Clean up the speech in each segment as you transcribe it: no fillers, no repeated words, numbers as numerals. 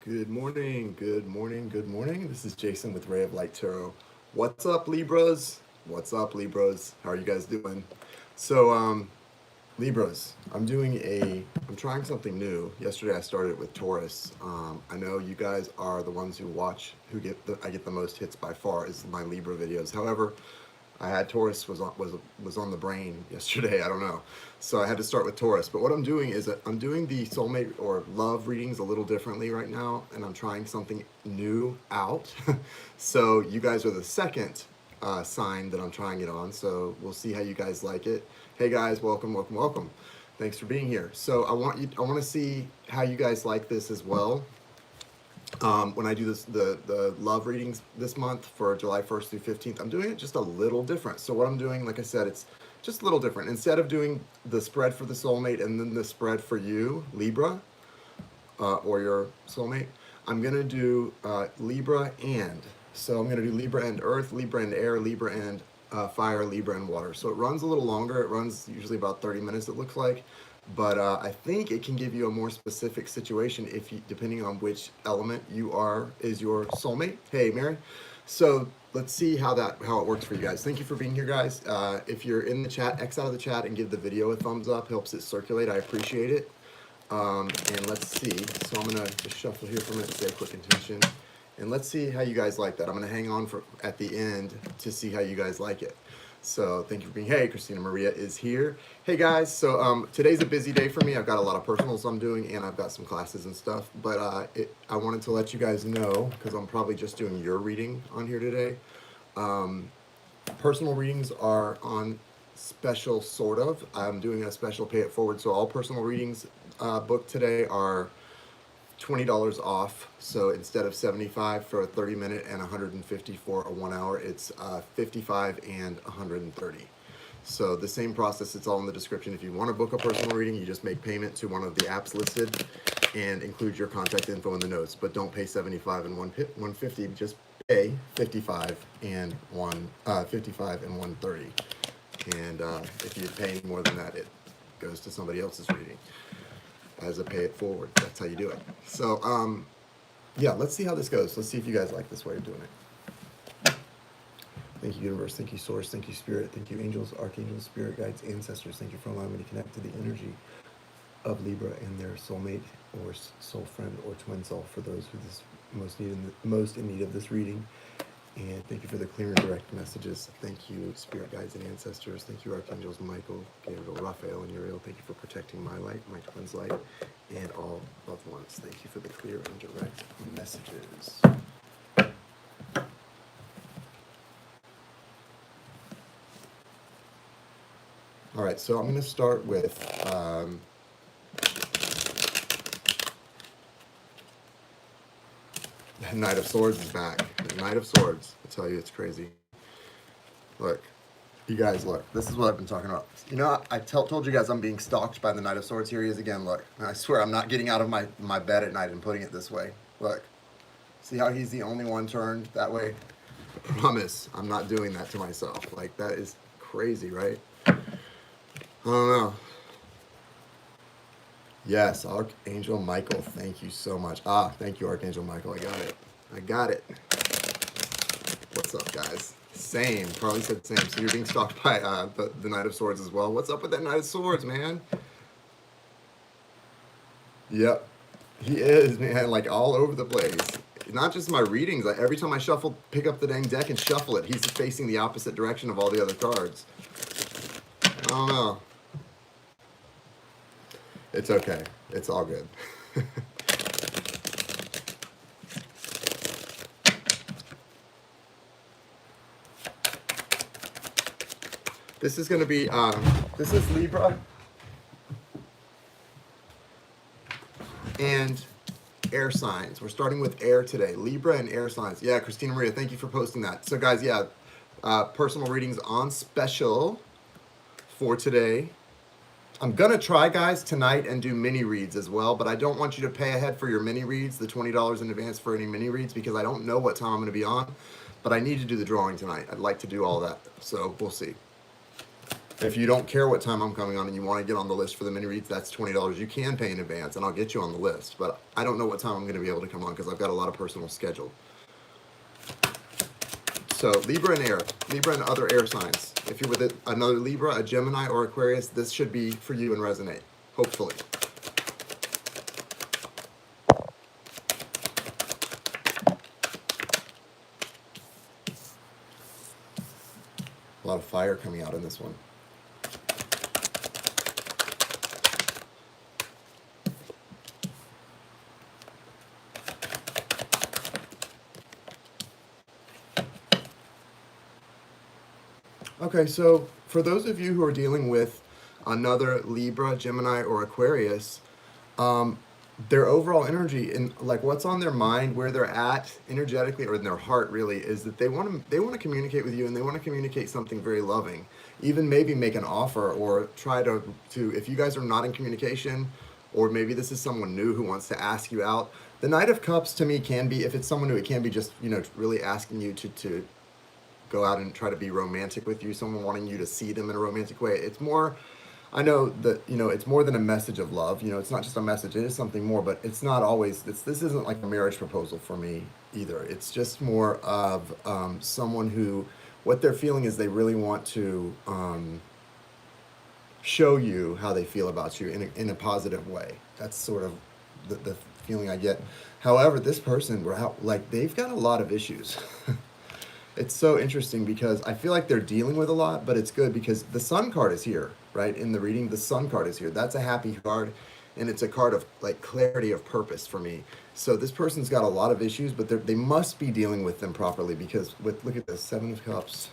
Good morning, good morning, good morning. This is Jason with Ray of Light Tarot. What's up, Libras? What's up, Libras? How are you guys doing? So, Libras, I'm trying something new. Yesterday I started with Taurus. I know you guys are the ones who watch, I get the most hits by far is my Libra videos. However, I had Taurus was on the brain yesterday. I don't know, so I had to start with Taurus. But what I'm doing is that I'm doing the soulmate or love readings a little differently right now, and I'm trying something new out. So you guys are the second sign that I'm trying it on. So we'll see how you guys like it. Hey guys, welcome, welcome, welcome. Thanks for being here. So I want to see how you guys like this as well. When I do the love readings this month for July 1st through 15th, I'm doing it just a little different. So what I'm doing, like I said, it's just a little different. Instead of doing the spread for the soulmate and then the spread for you, Libra, or your soulmate, I'm going to do Libra and. So I'm going to do Libra and Earth, Libra and Air, Libra and Fire, Libra and Water. So it runs a little longer. It runs usually about 30 minutes, it looks like. But I think it can give you a more specific situation if you, depending on which element is your soulmate. Hey, Mary. So let's see how it works for you guys. Thank you for being here, guys. If you're in the chat, X out of the chat and give the video a thumbs up. Helps it circulate. I appreciate it. And let's see. So I'm gonna just shuffle here for a minute, stay quick intention, and let's see how you guys like that. I'm gonna hang on for at the end to see how you guys like it. So thank you for being. Hey, Christina Maria is here. Hey guys, so today's a busy day for me. I've got a lot of personals I'm doing, and I've got some classes and stuff. But I wanted to let you guys know because I'm probably just doing your reading on here today. Personal readings are on special, sort of. I'm doing a special pay it forward, so all personal readings booked today are $20 off. So instead of $75 for a 30-minute and $150 for a 1 hour, it's $55 and $130. So the same process, it's all in the description. If you want to book a personal reading, you just make payment to one of the apps listed and include your contact info in the notes. But don't pay $75 and $150. Just pay $55 and $130. And if you pay any more than that, it goes to somebody else's reading as a pay it forward. That's how you do it. So yeah, let's see how this goes. Let's see if you guys like this way of doing it. Thank you, universe. Thank you, source. Thank you, spirit. Thank you, angels, archangels, spirit guides, ancestors. Thank you for allowing me to connect to the energy of Libra and their soulmate or soul friend or twin soul for those who this most in need of this reading. And thank you for the clear and direct messages. Thank you, spirit guides and ancestors. Thank you, archangels Michael, Gabriel, Raphael, and Uriel. Thank you for protecting my light, my twin's light, and all loved ones. Thank you for the clear and direct messages. All right, so I'm going to start with the Knight of Swords is back. The Knight of Swords. I tell you, it's crazy. Look, you guys, look. This is what I've been talking about. You know, I told you guys I'm being stalked by the Knight of Swords. Here he is again, look. And I swear I'm not getting out of my bed at night and putting it this way. Look. See how he's the only one turned that way? I promise I'm not doing that to myself. Like, that is crazy, right? I don't know. Yes, Archangel Michael, thank you so much. Thank you, Archangel Michael. I got it. I got it. What's up, guys? Same. Carly said same. So you're being stalked by the Knight of Swords as well. What's up with that Knight of Swords, man? Yep. He is, man, like all over the place. Not just my readings. Like every time I pick up the dang deck and shuffle it, he's facing the opposite direction of all the other cards. I don't know. It's okay. It's all good. This is going to be, this is Libra and air signs. We're starting with air today. Libra and air signs. Yeah, Christina Maria, thank you for posting that. So guys, yeah, personal readings on special for today. I'm going to try, guys, tonight and do mini reads as well, but I don't want you to pay ahead for your mini reads, the $20 in advance for any mini reads, because I don't know what time I'm going to be on, but I need to do the drawing tonight. I'd like to do all that, so we'll see. If you don't care what time I'm coming on and you want to get on the list for the mini reads, that's $20. You can pay in advance and I'll get you on the list. But I don't know what time I'm going to be able to come on because I've got a lot of personal schedule. So Libra and air, Libra and other air signs. If you're with another Libra, a Gemini, or Aquarius, this should be for you and resonate, hopefully. A lot of fire coming out in this one. Okay, so for those of you who are dealing with another Libra, Gemini, or Aquarius, their overall energy and like what's on their mind, where they're at energetically or in their heart really is that they want to communicate with you, and they want to communicate something very loving. Even maybe make an offer or try to if you guys are not in communication, or maybe this is someone new who wants to ask you out. The Knight of Cups to me can be, if it's someone new, it can be just, really asking you to go out and try to be romantic with you, someone wanting you to see them in a romantic way. It's more, I know that, it's more than a message of love. It's not just a message, it is something more, but it's not always, this isn't like a marriage proposal for me either. It's just more of someone who, what they're feeling is they really want to show you how they feel about you in a positive way. That's sort of the feeling I get. However, this person, they've got a lot of issues. It's so interesting because I feel like they're dealing with a lot, but it's good because the Sun card is here, right? In the reading, the Sun card is here. That's a happy card, and it's a card of like clarity of purpose for me. So this person's got a lot of issues, but they must be dealing with them properly because look at this, 7 of Cups,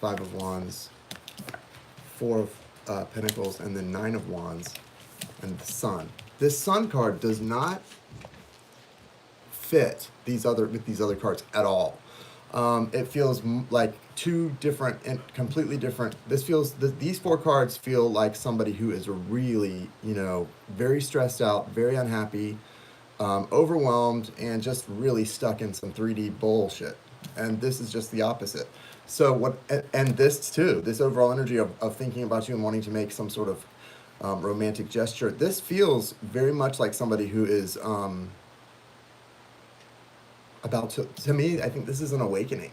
5 of Wands, 4 of Pentacles, and then 9 of Wands, and the Sun. This Sun card does not fit these other cards at all. It feels like two different and completely different. These 4 cards feel like somebody who is really, very stressed out, very unhappy, overwhelmed, and just really stuck in some 3D bullshit. And this is just the opposite. So this overall energy of thinking about you and wanting to make some sort of romantic gesture. This feels very much like somebody who is to me, I think this is an awakening,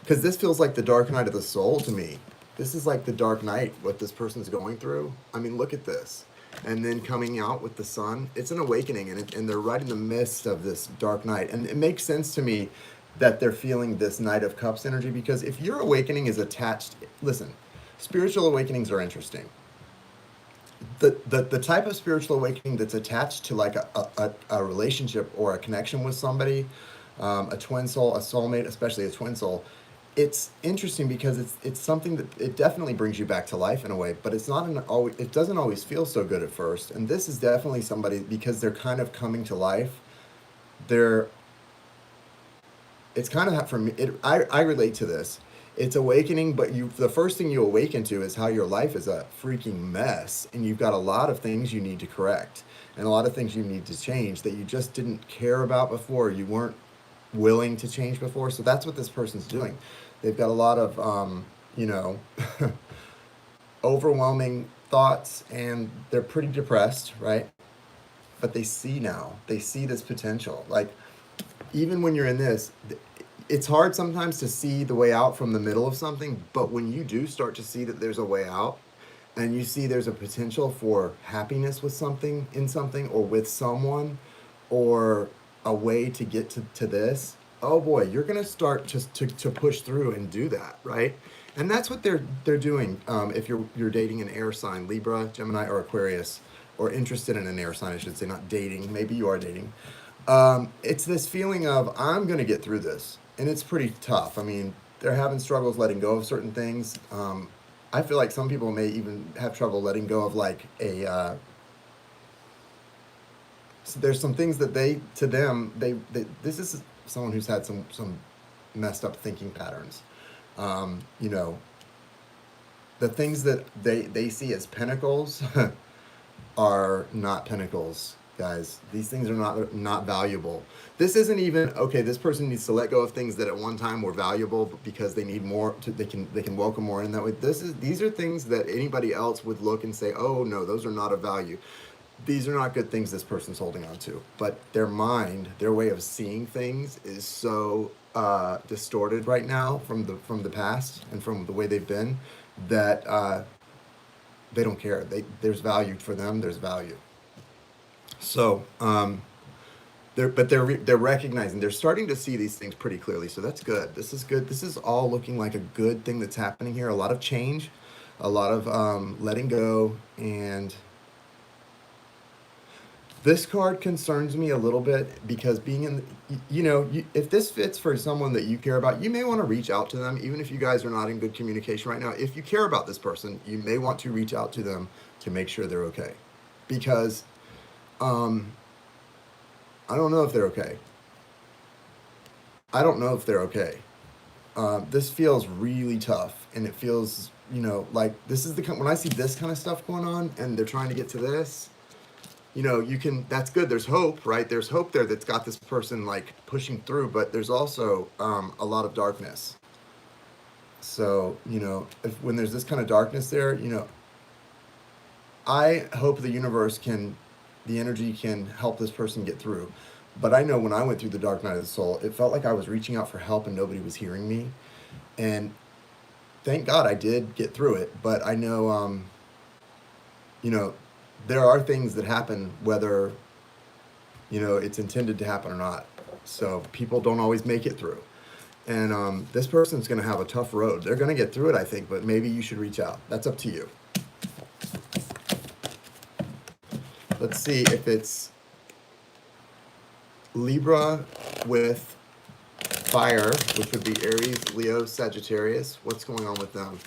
because this feels like the dark night of the soul to me. This is like the dark night, what this person's going through. I mean, look at this. And then coming out with the Sun, it's an awakening, and they're right in the midst of this dark night. And it makes sense to me that they're feeling this Knight of Cups energy, because if your awakening is attached, listen, spiritual awakenings are interesting. The type of spiritual awakening that's attached to like a relationship or a connection with somebody, a twin soul, a soulmate, especially a twin soul, it's interesting because it's something that it definitely brings you back to life in a way, but it's not it doesn't always feel so good at first. And this is definitely somebody, because they're kind of coming to life. It's kind of, for me, I relate to this. It's awakening, but the first thing you awaken to is how your life is a freaking mess, and you've got a lot of things you need to correct, and a lot of things you need to change that you just didn't care about before, you weren't willing to change before. So that's what this person's doing. They've got a lot of overwhelming thoughts, and they're pretty depressed, right? But they see this potential. Like, even when you're in this, it's hard sometimes to see the way out from the middle of something, but when you do start to see that there's a way out, and you see there's a potential for happiness with something, in something, or with someone, or a way to get to this, oh boy, you're gonna start to push through and do that, right? And that's what they're doing. If you're dating an air sign, Libra, Gemini, or Aquarius, or interested in an air sign, I should say, not dating. Maybe you are dating. It's this feeling of, I'm gonna get through this, and it's pretty tough. I mean, they're having struggles letting go of certain things. I feel like some people may even have trouble letting go of like so there's some things that this is someone who's had some messed up thinking patterns. The things that they see as pentacles are not pentacles. guys. These things are not valuable. This isn't even okay. This person needs to let go of things that at one time were valuable because they need more. They can welcome more in that way. These are things that anybody else would look and say, oh no, those are not of value. These are not good things this person's holding on to. But their mind, their way of seeing things is so distorted right now from the past and from the way they've been that they don't care. There's value for them. There's value. So they're recognizing, they're starting to see these things pretty clearly. So that's good. This is good. This is all looking like a good thing that's happening here. A lot of change, a lot of letting go, and this card concerns me a little bit because being in, if this fits for someone that you care about, you may want to reach out to them, even if you guys are not in good communication right now. If you care about this person, you may want to reach out to them to make sure they're okay. Because I don't know if they're okay. I don't know if they're okay. This feels really tough, and it feels, like this is when I see this kind of stuff going on and they're trying to get to this, that's good. There's hope, right? There's hope there that's got this person like pushing through, but there's also a lot of darkness. So, when there's this kind of darkness there, I hope the universe the energy can help this person get through. But I know when I went through the dark night of the soul, it felt like I was reaching out for help and nobody was hearing me. And thank God I did get through it. But I know, there are things that happen whether, it's intended to happen or not. So people don't always make it through. And this person's going to have a tough road. They're going to get through it, I think, but maybe you should reach out. That's up to you. Let's see if it's Libra with fire, which would be Aries, Leo, Sagittarius. What's going on with them?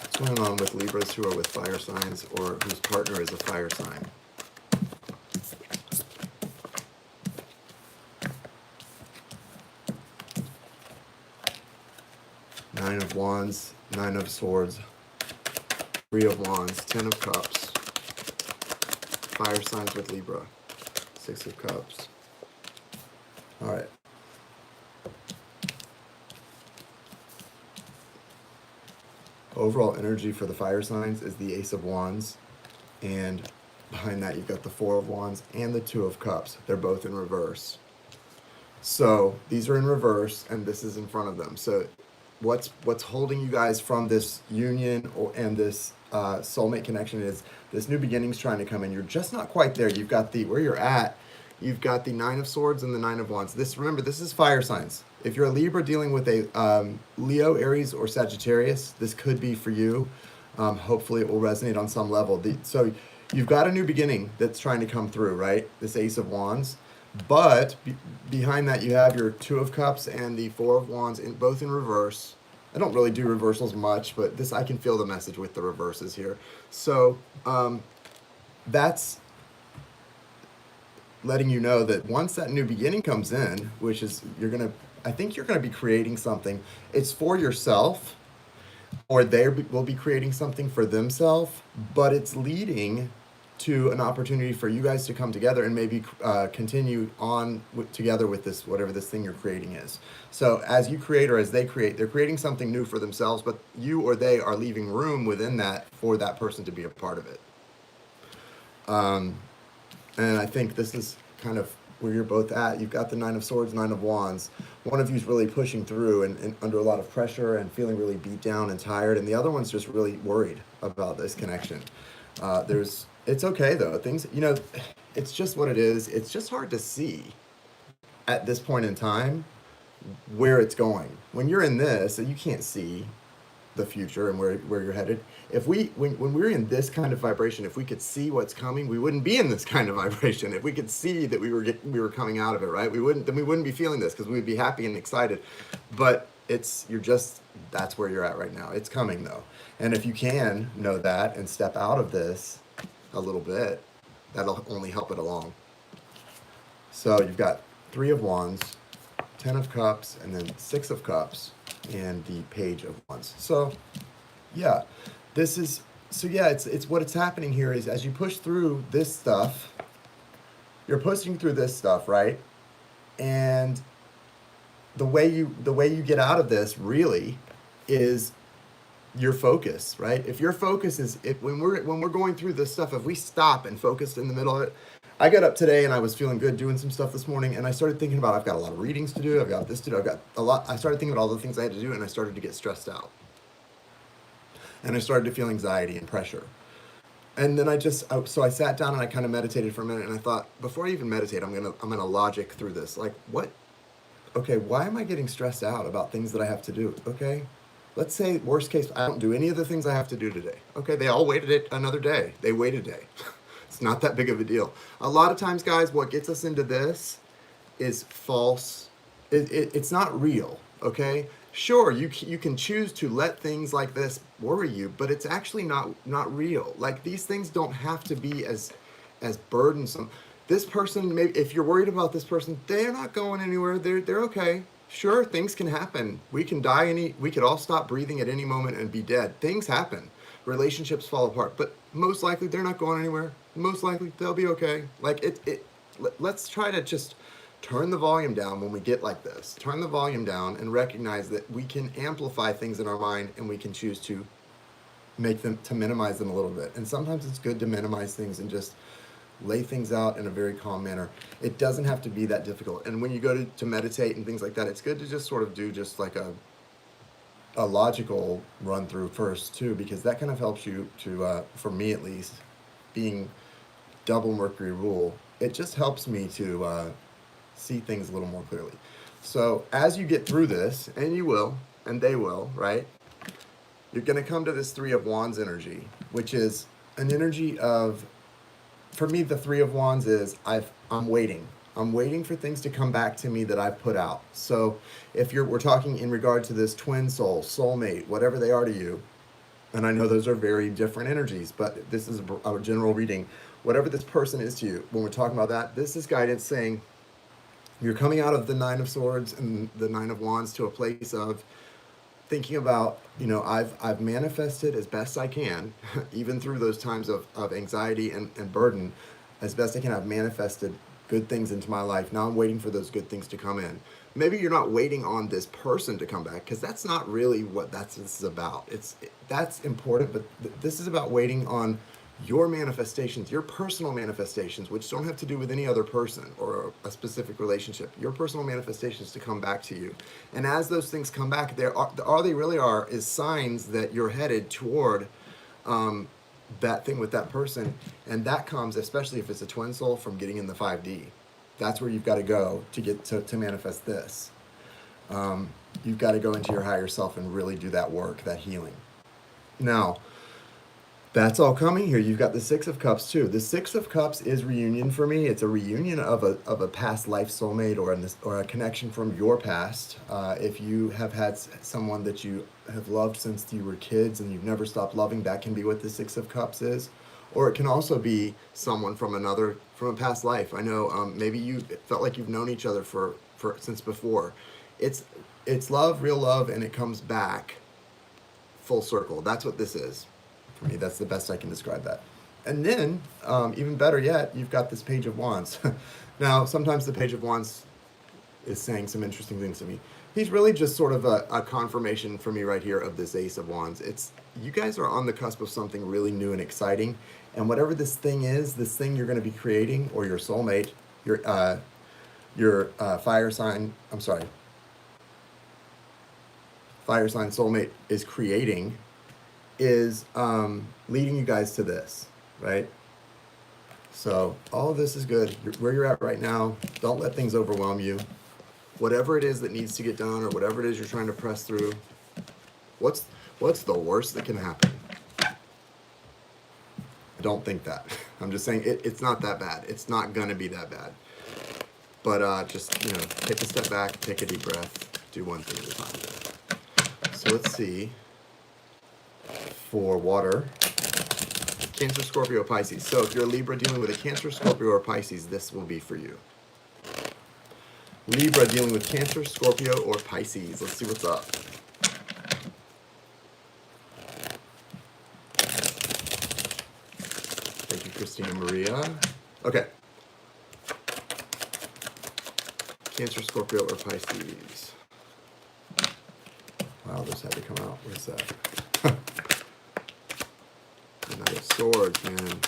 What's going on with Libras who are with fire signs or whose partner is a fire sign? Nine of Wands, Nine of Swords, Three of Wands, Ten of Cups, fire signs with Libra, Six of Cups. All right. Overall energy for the fire signs is the Ace of Wands, and behind that you've got the Four of Wands and the Two of Cups. They're both in reverse. So these are in reverse, and this is in front of them. So what's holding you guys from this union and this soulmate connection is this new beginning's trying to come in. You're just not quite there. You've got where you're at, you've got the Nine of Swords and the Nine of Wands. Remember, this is fire signs. If you're a Libra dealing with a Leo, Aries, or Sagittarius, this could be for you. Hopefully it will resonate on some level. So you've got a new beginning that's trying to come through, right? This Ace of Wands. But behind that, you have your Two of Cups and the Four of Wands, both in reverse. I don't really do reversals much, but I can feel the message with the reverses here. So that's letting you know that once that new beginning comes in, which is I think you're going to be creating something. It's for yourself, or they will be creating something for themselves, but it's leading to an opportunity for you guys to come together and maybe continue on together with this, whatever this thing you're creating is. So as you create or as they create, they're creating something new for themselves, but you or they are leaving room within that for that person to be a part of it. And I think this is kind of where you're both at. You've got the Nine of Swords, Nine of Wands. One of you is really pushing through and under a lot of pressure and feeling really beat down and tired, and the other one's just really worried about this connection. It's okay though. Things, it's just what it is. It's just hard to see at this point in time where it's going. When you're in this, you can't see the future and where you're headed. When we're in this kind of vibration, if we could see what's coming, we wouldn't be in this kind of vibration. If we could see that we were coming out of it, right? We wouldn't be feeling this because we'd be happy and excited. But that's where you're at right now. It's coming though. And if you can know that and step out of this a little bit, that'll only help it along. So you've got Three of Wands, Ten of Cups, and then Six of Cups, and the Page of Wands. So, yeah, it's what it's happening here is as you push through this stuff, you're pushing through this stuff, right? And the way you get out of this really is your focus, right? If your focus is when we're going through this stuff, if we stop and focus in the middle of it. I got up today and I was feeling good doing some stuff this morning, and I started thinking about I've got a lot of readings to do, I've got this to do, I've got a lot. I started thinking about all the things I had to do, and I started to get stressed out. And I started to feel anxiety and pressure. And then so I sat down and I kind of meditated for a minute, and I thought, before I even meditate, I'm gonna logic through this. Like, okay, why am I getting stressed out about things that I have to do? Okay, let's say worst case, I don't do any of the things I have to do today. Okay, they all waited it another day. They wait a day. It's not that big of a deal. A lot of times, guys, what gets us into this is false. It's not real, okay? Sure, you can choose to let things like this worry you, but it's actually not real. Like, these things don't have to be as burdensome. This person, maybe if you're worried about this person, they're not going anywhere. They're okay. Sure, things can happen. We can die we could all stop breathing at any moment and be dead. Things happen. Relationships fall apart, but most likely they're not going anywhere. Most likely they'll be okay. Like let's try to just turn the volume down when we get like this. Turn the volume down and recognize that we can amplify things in our mind, and we can choose to minimize them a little bit. And sometimes it's good to minimize things and just lay things out in a very calm manner. It doesn't have to be that difficult. And when you go to meditate and things like that, it's good to just sort of do just like a logical run through first too, because that kind of helps you to, for me at least, being double Mercury rule, it just helps me to see things a little more clearly. So as you get through this, and you will, and they will, right? You're going to come to this Three of Wands energy, which is an energy of, for me, the Three of Wands is I'm waiting. I'm waiting for things to come back to me that I've put out. So if we're talking in regard to this twin soul, soulmate, whatever they are to you, and I know those are very different energies, but this is a general reading. Whatever this person is to you, when we're talking about that, this is guidance saying you're coming out of the Nine of Swords and the Nine of Wands to a place of thinking about, I've manifested as best I can, even through those times of anxiety and burden, as best I can. I've manifested good things into my life. Now I'm waiting for those good things to come in. Maybe you're not waiting on this person to come back, because that's not really what this is about. That's important, but this is about waiting on your manifestations, your personal manifestations, which don't have to do with any other person or a specific relationship. Your personal manifestations to come back to you. And as those things come back, all they really are is signs that you're headed toward that thing with that person. And that comes, especially if it's a twin soul, from getting in the 5D. That's where you've got to go to get to manifest this. You've got to go into your higher self and really do that work, that healing. Now, that's all coming here. You've got the Six of Cups too. The Six of Cups is reunion for me. It's a reunion of a past life soulmate or a connection from your past. If you have had someone that you have loved since you were kids and you've never stopped loving, that can be what the Six of Cups is. Or it can also be someone from a past life. I know maybe you felt like you've known each other for since before. It's love, real love, and it comes back full circle. That's what this is. For me, that's the best I can describe that. And then, even better yet, you've got this Page of Wands. Now, sometimes the Page of Wands is saying some interesting things to me. He's really just sort of a confirmation for me right here of this Ace of Wands. You guys are on the cusp of something really new and exciting. And whatever this thing is, this thing you're going to be creating, or your soulmate, your fire sign soulmate is creating, is leading you guys to this, right? So all of this is good. Where you're at right now, don't let things overwhelm you. Whatever it is that needs to get done, or whatever it is you're trying to press through, what's the worst that can happen? Don't think that. I'm just saying it's not that bad. It's not gonna be that bad. But just take a step back, take a deep breath, do one thing at a time. So let's see. For water, Cancer, Scorpio, Pisces. So if you're a Libra dealing with a Cancer, Scorpio, or Pisces, this will be for you. Libra dealing with Cancer, Scorpio, or Pisces. Let's see what's up. Thank you, Christina Maria. Okay. Cancer, Scorpio, or Pisces. Wow, those had to come out. What is that? The Knight of Swords, man.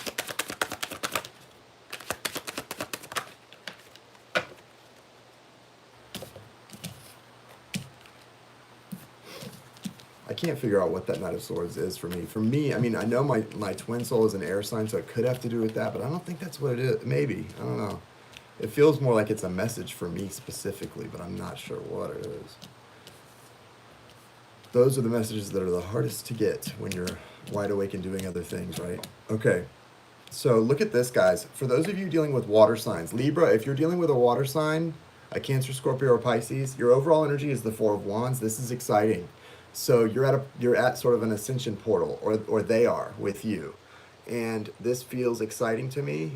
I can't figure out what that Knight of Swords is for me. For me, I mean, I know my twin soul is an air sign, so it could have to do with that, but I don't think that's what it is. Maybe. I don't know. It feels more like it's a message for me specifically, but I'm not sure what it is. Those are the messages that are the hardest to get when you're wide awake and doing other things, right? Okay. So look at this, guys. For those of you dealing with water signs, Libra, if you're dealing with a water sign, a Cancer, Scorpio, or Pisces, your overall energy is the Four of Wands. This is exciting. So you're at sort of an ascension portal, or they are with you, and this feels exciting to me.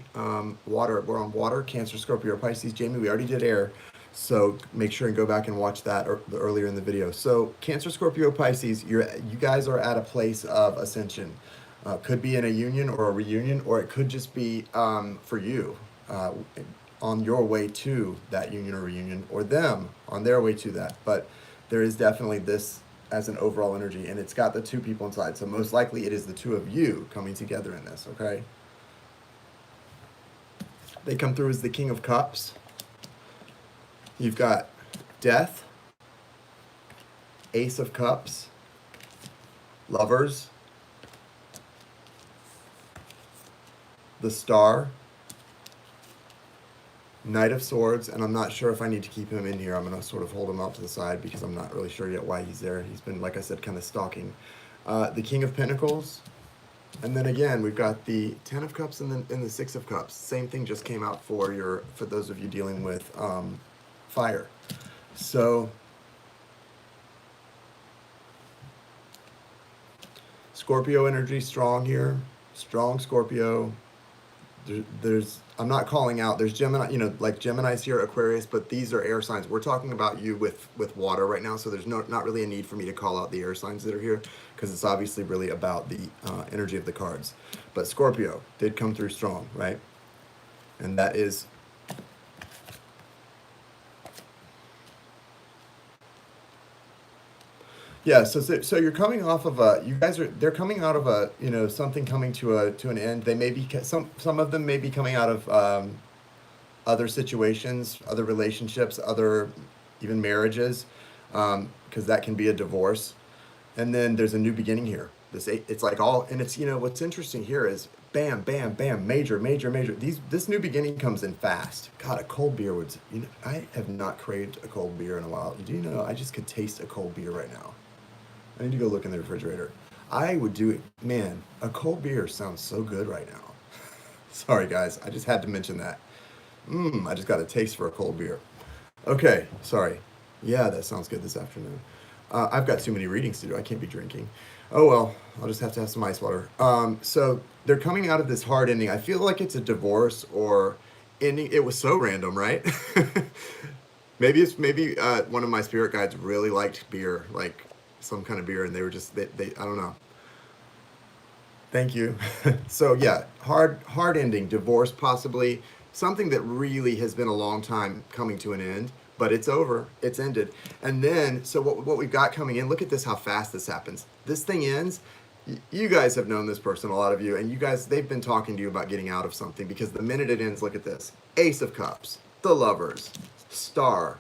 Water, we're on water, Cancer, Scorpio, or Pisces. Jamie, we already did air, so make sure and go back and watch that earlier in the video. So Cancer, Scorpio, Pisces, you guys are at a place of ascension. Could be in a union or a reunion, or it could just be for you on your way to that union or reunion, or them on their way to that. But there is definitely this as an overall energy, and it's got the two people inside. So most likely it is the two of you coming together in this, okay? They come through as the King of Cups. You've got Death, Ace of Cups, Lovers, the Star, Knight of Swords, and I'm not sure if I need to keep him in here. I'm going to sort of hold him out to the side because I'm not really sure yet why he's there. He's been, like I said, kind of stalking. The King of Pentacles, and then again, we've got the Ten of Cups and the Six of Cups. Same thing just came out for those of you dealing with fire. So Scorpio energy strong here. Strong Scorpio. I'm not calling out, there's Gemini, like Gemini's here, Aquarius, but these are air signs. We're talking about you with water right now, so there's not really a need for me to call out the air signs that are here, because it's obviously really about the energy of the cards. But Scorpio did come through strong, right? And that is yeah, so you're coming off of they're coming out of something coming to an end. They may be, some of them may be coming out of other situations, other relationships, other even marriages, because that can be a divorce. And then there's a new beginning here. It's like and it's, what's interesting here is bam, bam, bam, major, major, major. This new beginning comes in fast. God, a cold beer would, I have not craved a cold beer in a while. Do you know, I just could taste a cold beer right now. I need to go look in the refrigerator. I would do it. Man, a cold beer sounds so good right now. Sorry, guys. I just had to mention that. I just got a taste for a cold beer. Okay, sorry. Yeah, that sounds good this afternoon. I've got too many readings to do. I can't be drinking. Oh, well, I'll just have to have some ice water. So they're coming out of this hard ending. I feel like it's a divorce or ending. It was so random, right? Maybe one of my spirit guides really liked beer, like some kind of beer, and they were just, they I don't know. Thank you. So yeah, hard ending, divorce possibly, something that really has been a long time coming to an end, but it's over, it's ended. And then, so what we've got coming in, look at this, how fast this happens. This thing ends, you guys have known this person, a lot of you, and you guys, they've been talking to you about getting out of something, because the minute it ends, look at this, Ace of Cups, the Lovers, Star.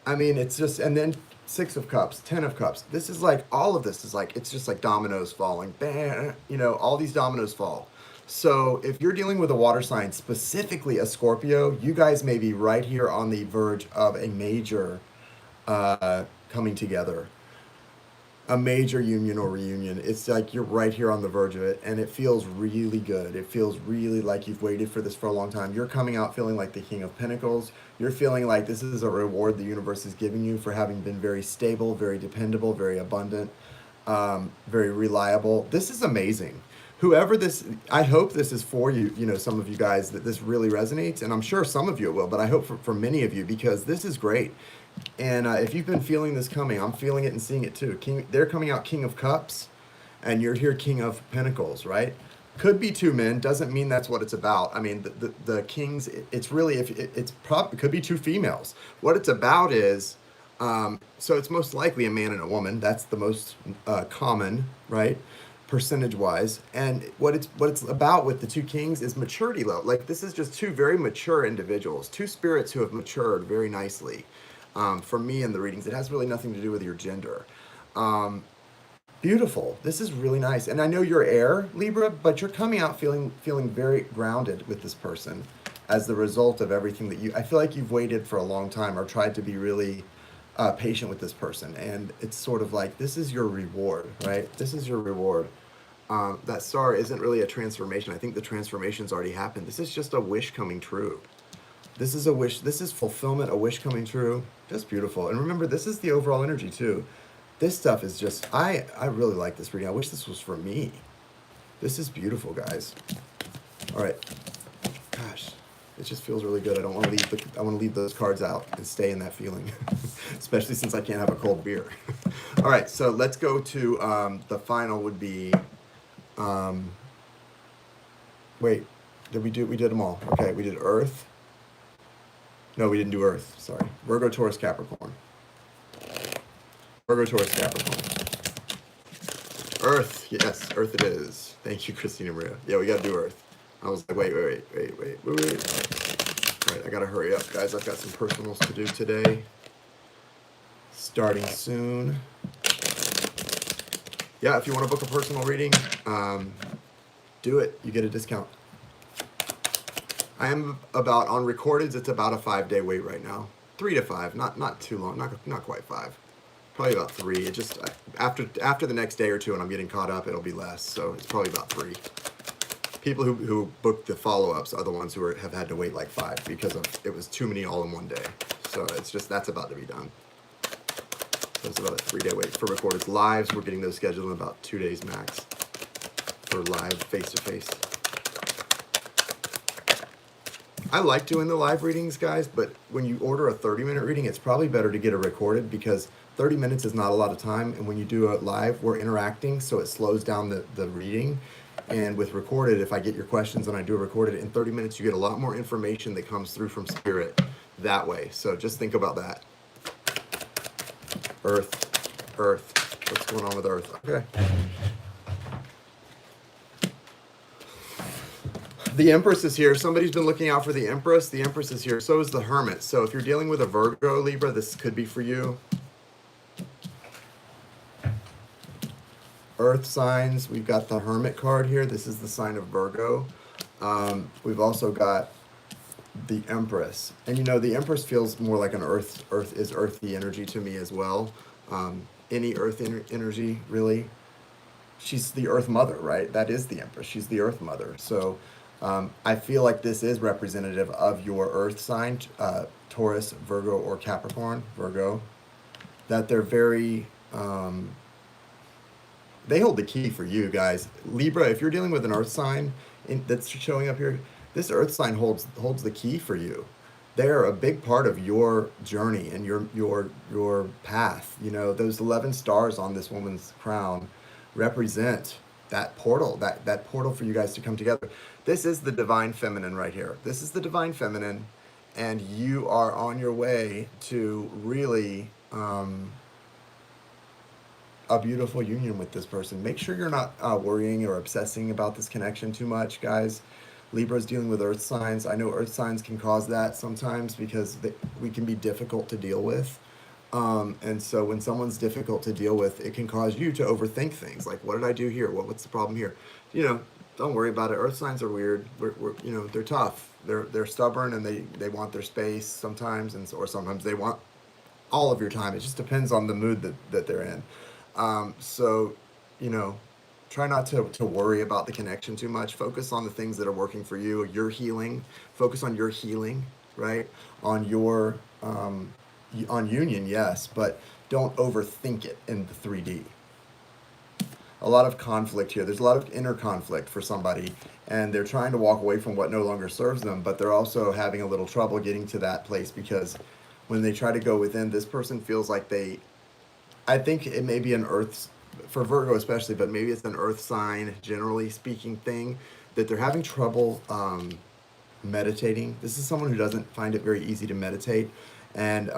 I mean, it's just, and then Six of Cups, Ten of Cups. This is like, all of this is like, it's just like dominoes falling. Bam, all these dominoes fall. So if you're dealing with a water sign, specifically a Scorpio, you guys may be right here on the verge of a major coming together. A major union or reunion. It's like you're right here on the verge of it, and it feels really good. It feels really like you've waited for this for a long time. You're coming out feeling like the King of Pentacles. You're feeling like this is a reward the universe is giving you for having been very stable, very dependable, very abundant, very reliable. This is amazing. whoever this, I hope this is for you, you know, some of you guys, that this really resonates, and I'm sure some of you it will, but I hope for many of you, because this is great. And if you've been feeling this coming, I'm feeling it and seeing it too. They're coming out King of Cups, and you're here King of Pentacles, right? Could be two men, doesn't mean that's what it's about. I mean, the kings, it's really, if it could be two females. What it's about is, so it's most likely a man and a woman. That's the most common, right? Percentage wise. And what it's about with the two kings is maturity level. Like, this is just two very mature individuals, two spirits who have matured very nicely. For me in the readings, it has really nothing to do with your gender. Beautiful. This is really nice. And I know you're air, Libra, but you're coming out feeling very grounded with this person as the result of everything that I feel like you've waited for a long time, or tried to be really patient with this person. And it's sort of like, this is your reward, right? This is your reward. That star isn't really a transformation. I think the transformation's already happened. This is just a wish coming true. This is a wish. This is fulfillment, a wish coming true. Just beautiful. And remember, this is the overall energy too. This stuff is just, I really like this reading. I wish this was for me. This is beautiful, guys. All right. Gosh, it just feels really good. I don't want to leave I want to leave those cards out and stay in that feeling, especially since I can't have a cold beer. All right, so let's go to the final would be, wait, we did them all. Okay, we did Earth. No, we didn't do Earth, sorry. Virgo, Taurus, Capricorn. Virgo, Taurus, Capricorn. Earth, yes, Earth it is. Thank you, Christina Maria. Yeah, we gotta do Earth. I was like, wait. All right, I gotta hurry up, guys. I've got some personals to do today. Starting soon. Yeah, if you want to book a personal reading, do it. You get a discount. I am about, on recordeds, it's about a 5-day wait right now. 3 to 5, not too long, not quite 5. Probably about 3. It just, after the next day or two and I'm getting caught up, it'll be less. So it's probably about 3. People who book the follow-ups are the ones who have had to wait like 5 because it was too many all in one day. So it's just, that's about to be done. So it's about a 3-day wait. For recordeds. Lives, we're getting those scheduled in about 2 days max for live face-to-face. I like doing the live readings, guys, but when you order a 30-minute reading, it's probably better to get it recorded, because 30 minutes is not a lot of time, and when you do it live, we're interacting, so it slows down the reading. And with recorded, if I get your questions and I do a recorded, in 30 minutes, you get a lot more information that comes through from Spirit that way. So just think about that. Earth. What's going on with Earth? Okay. The Empress is here. Somebody's been looking out for the Empress. The Empress is here. So is the Hermit. So if you're dealing with a Virgo, Libra, this could be for you. Earth signs. We've got the Hermit card here. This is the sign of Virgo. We've also got the Empress. And you know, the Empress feels more like an Earth is earthy energy to me as well. Any Earth energy, really. She's the Earth Mother, right? That is the Empress. She's the Earth Mother. So I feel like this is representative of your Earth sign, Taurus, Virgo, or Capricorn, Virgo, that they're very, they hold the key for you guys. Libra, if you're dealing with an Earth sign that's showing up here, this Earth sign holds the key for you. They're a big part of your journey and your path. You know, those 11 stars on this woman's crown represent that portal, that portal for you guys to come together. This is the divine feminine right here. This is the divine feminine, and you are on your way to really a beautiful union with this person. Make sure you're not worrying or obsessing about this connection too much, guys. Libra's dealing with Earth signs. I know Earth signs can cause that sometimes because we can be difficult to deal with. And so when someone's difficult to deal with, it can cause you to overthink things. Like, what did I do here? What's the problem here? You know, don't worry about it. Earth signs are weird. You know, they're tough. They're stubborn, and they want their space sometimes, or sometimes they want all of your time. It just depends on the mood that they're in. So, you know, try not to worry about the connection too much. Focus on the things that are working for you. Your healing. Focus on your healing, right? On your on union, yes, but don't overthink it in the 3D. a lot of conflict here. There's a lot of inner conflict for somebody, and they're trying to walk away from what no longer serves them, but they're also having a little trouble getting to that place because when they try to go within, this person feels like I think it may be an earth, for Virgo especially, but maybe it's an earth sign, generally speaking, thing that they're having trouble meditating. This is someone who doesn't find it very easy to meditate and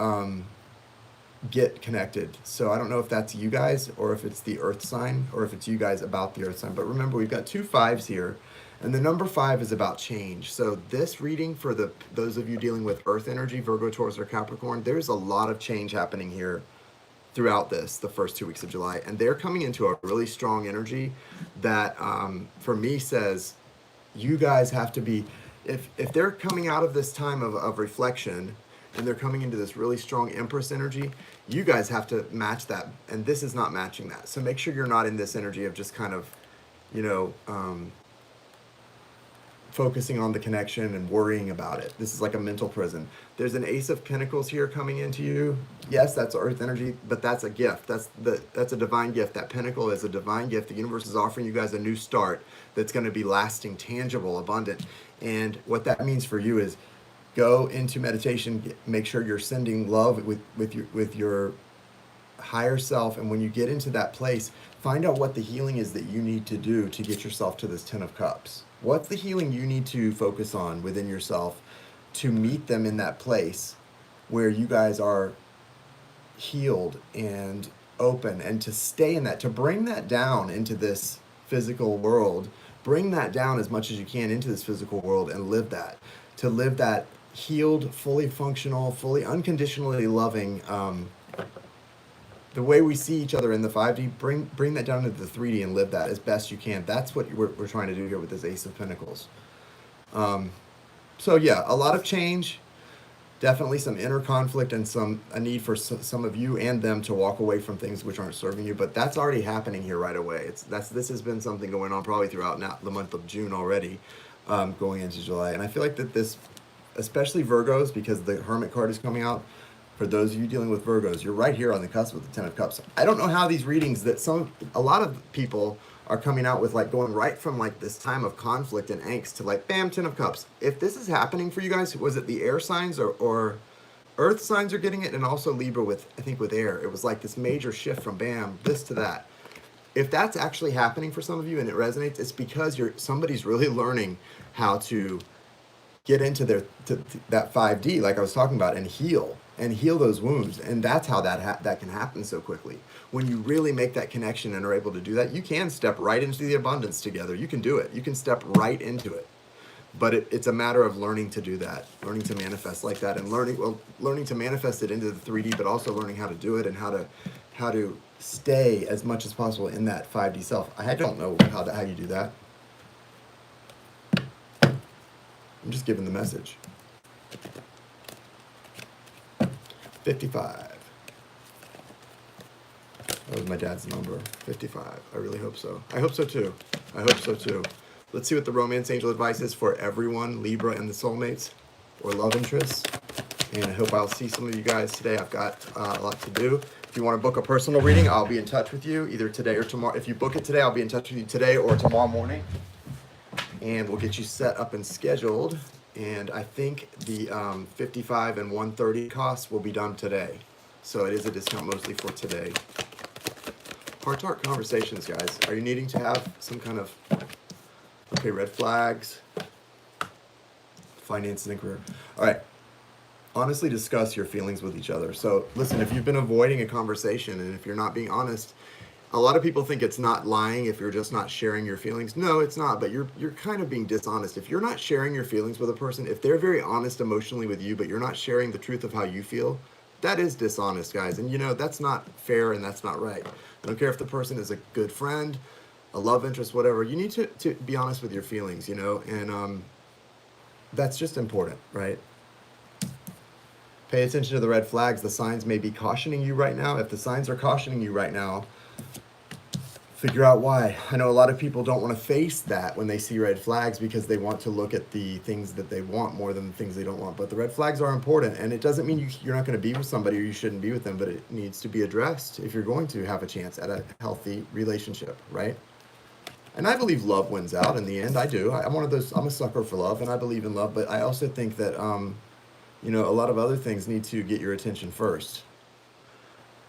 get connected. So I don't know if that's you guys or if it's the earth sign or if it's you guys about the earth sign. But remember, we've got 2 5s here, and the number 5 is about change. So this reading for those of you dealing with earth energy, Virgo, Taurus, or Capricorn, there's a lot of change happening here throughout the first 2 weeks of July, and they're coming into a really strong energy that for me says you guys have to be, if they're coming out of this time of reflection and they're coming into this really strong Empress energy, you guys have to match that, and this is not matching that. So make sure you're not in this energy of just kind of, you know, focusing on the connection and worrying about it. This is like a mental prison. There's an Ace of Pentacles here coming into you. Yes, that's earth energy, but that's a gift. That's a divine gift. That pentacle is a divine gift. The universe is offering you guys a new start that's going to be lasting, tangible, abundant. And what that means for you is go into meditation, make sure you're sending love with your higher self, and when you get into that place, find out what the healing is that you need to do to get yourself to this 10 of Cups. What's the healing you need to focus on within yourself to meet them in that place where you guys are healed and open, and to stay in that, to bring that down into this physical world, bring that down as much as you can into this physical world and live that, to live that healed, fully functional, fully unconditionally loving, the way we see each other in the 5D, bring that down into the 3D and live that as best you can. That's what we're trying to do here with this Ace of Pentacles. So yeah, a lot of change, definitely some inner conflict and a need for some of you and them to walk away from things which aren't serving you. But that's already happening here right away. This has been something going on probably throughout now the month of June already, going into July. And I feel like that this, especially Virgos, because the Hermit card is coming out. For those of you dealing with Virgos, you're right here on the cusp with the 10 of Cups. I don't know how these readings that a lot of people are coming out with, like going right from like this time of conflict and angst to like, bam, 10 of Cups. If this is happening for you guys, was it the air signs or earth signs are getting it? And also Libra I think with air, it was like this major shift from bam, this to that. If that's actually happening for some of you and it resonates, it's because somebody's really learning how to get into that 5D, like I was talking about, and heal those wounds. And that's how that can happen so quickly. When you really make that connection and are able to do that, you can step right into the abundance together. You can do it. You can step right into it. But it's a matter of learning to do that, learning to manifest like that, and learning to manifest it into the 3D, but also learning how to do it and how to stay as much as possible in that 5D self. I don't know how you do that. I'm just giving the message. 55. That was my dad's number. 55. I really hope so. I hope so too. Let's see what the romance angel advice is for everyone, Libra and the soulmates or love interests. And I hope I'll see some of you guys today. I've got a lot to do. If you want to book a personal reading, I'll be in touch with you either today or tomorrow. If you book it today, I'll be in touch with you today or tomorrow morning. And we'll get you set up and scheduled. And I think the 55 and 130 costs will be done today. So it is a discount mostly for today. Heart-to-heart conversations, guys. Are you needing to have some kind of, okay, red flags, finances and career? All right. Honestly discuss your feelings with each other. So listen, if you've been avoiding a conversation and if you're not being honest, a lot of people think it's not lying if you're just not sharing your feelings. No, it's not, but you're kind of being dishonest. If you're not sharing your feelings with a person, if they're very honest emotionally with you, but you're not sharing the truth of how you feel, that is dishonest, guys. And that's not fair and that's not right. I don't care if the person is a good friend, a love interest, whatever. You need to be honest with your feelings, and that's just important, right? Pay attention to the red flags. The signs may be cautioning you right now. If the signs are cautioning you right now, figure out why. I know a lot of people don't want to face that when they see red flags because they want to look at the things that they want more than the things they don't want. But the red flags are important, and it doesn't mean you're not going to be with somebody or you shouldn't be with them, but it needs to be addressed if you're going to have a chance at a healthy relationship, right? And I believe love wins out in the end. I do. I'm one of those. I'm a sucker for love, and I believe in love. But I also think that a lot of other things need to get your attention first.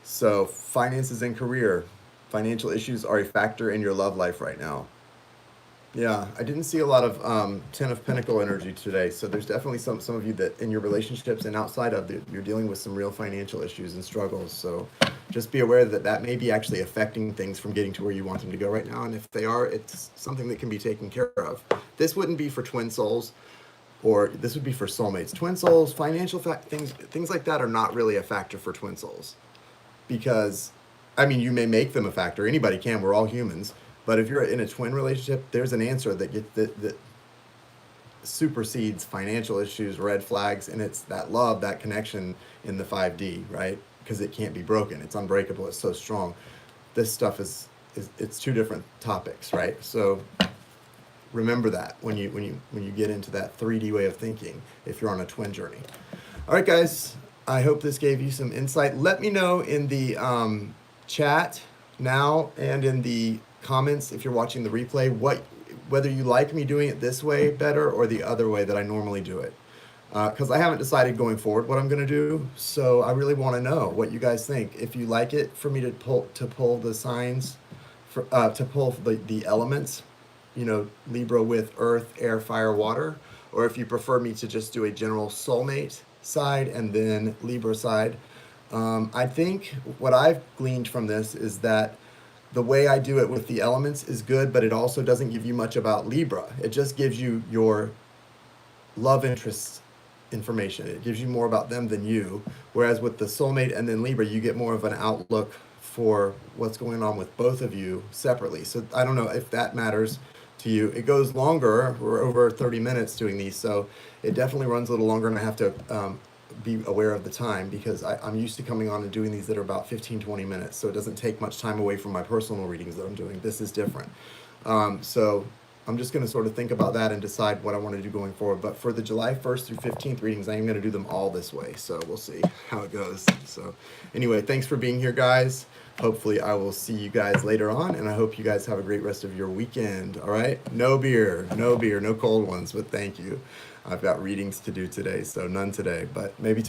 So finances and career, financial issues are a factor in your love life right now. Yeah, I didn't see a lot of Ten of Pentacle energy today. So there's definitely some of you that in your relationships and outside of it, you're dealing with some real financial issues and struggles. So just be aware that that may be actually affecting things from getting to where you want them to go right now. And if they are, it's something that can be taken care of. This wouldn't be for twin souls, or this would be for soulmates. Twin souls, financial things like that are not really a factor for twin souls because, I mean, you may make them a factor. Anybody can. We're all humans. But if you're in a twin relationship, there's an answer that supersedes financial issues, red flags, and it's that love, that connection in the 5D, right? Because it can't be broken. It's unbreakable. It's so strong. This stuff is it's two different topics, right? So remember that when you get into that 3D way of thinking, if you're on a twin journey. All right, guys. I hope this gave you some insight. Let me know in the chat now and in the comments if you're watching the replay whether you like me doing it this way better or the other way that I normally do it, because I haven't decided going forward what I'm going to do. So I really want to know what you guys think. If you like it for me to pull the signs to pull the elements, Libra with earth, air, fire, water, or if you prefer me to just do a general soulmate side and then Libra side. I think what I've gleaned from this is that the way I do it with the elements is good, but it also doesn't give you much about Libra. It just gives you your love interests information. It gives you more about them than you. Whereas with the soulmate and then Libra, you get more of an outlook for what's going on with both of you separately. So I don't know if that matters to you. It goes longer. We're over 30 minutes doing these, so it definitely runs a little longer, and I have to be aware of the time because I'm used to coming on and doing these that are about 15-20 minutes, so it doesn't take much time away from my personal readings that I'm doing. This is different. So I'm just going to sort of think about that and decide what I want to do going forward. But for the July 1st through 15th readings, I am going to do them all this way, so we'll see how it goes. So anyway, thanks for being here, guys. Hopefully I will see you guys later on, and I hope you guys have a great rest of your weekend. All right, no beer, no cold ones, but thank you. I've got readings to do today, so none today, but maybe tomorrow.